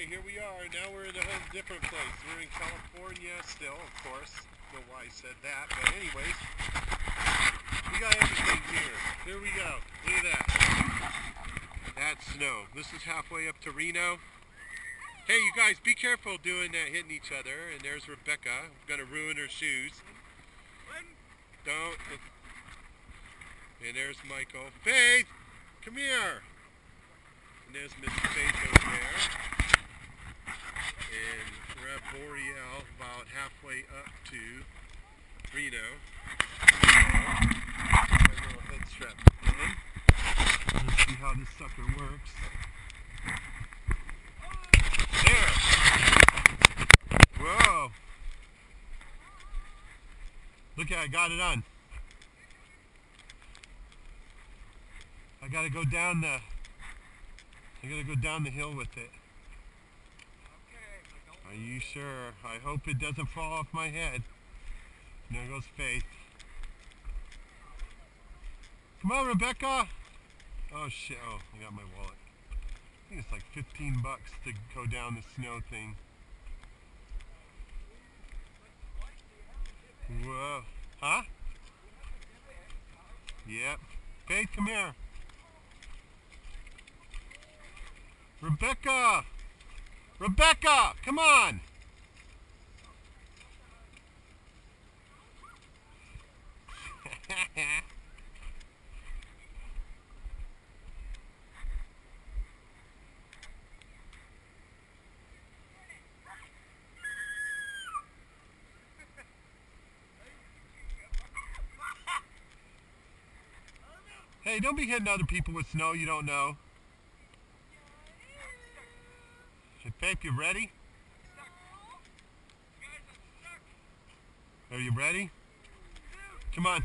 Okay, here we are. Now we're in a whole different place. We're in California still, of course. I don't know why I said that, but anyways. We got everything here. Here we go. Look at that. That's snow. This is halfway up to Reno. Hey, you guys, be careful doing that, hitting each other. And there's Rebecca. I'm going to ruin her shoes. Don't. And there's Michael. Faith, come here. And there's Miss Faith over there. And we're at Boreal, about halfway up to Reno. My little head strap in. Let's see how this sucker works. There! Whoa! Look at, I got it on. I gotta go down the hill with it. Are you sure? I hope it doesn't fall off my head. And there goes Faith. Come on, Rebecca! Oh shit, oh, I got my wallet. I think it's like 15 bucks to go down the snow thing. Whoa. Huh? Yep. Faith, come here. Rebecca! Rebecca! Come on! Hey, don't be hitting other people with snow you don't know. Hey, Faith, you ready? Are you ready? Come on.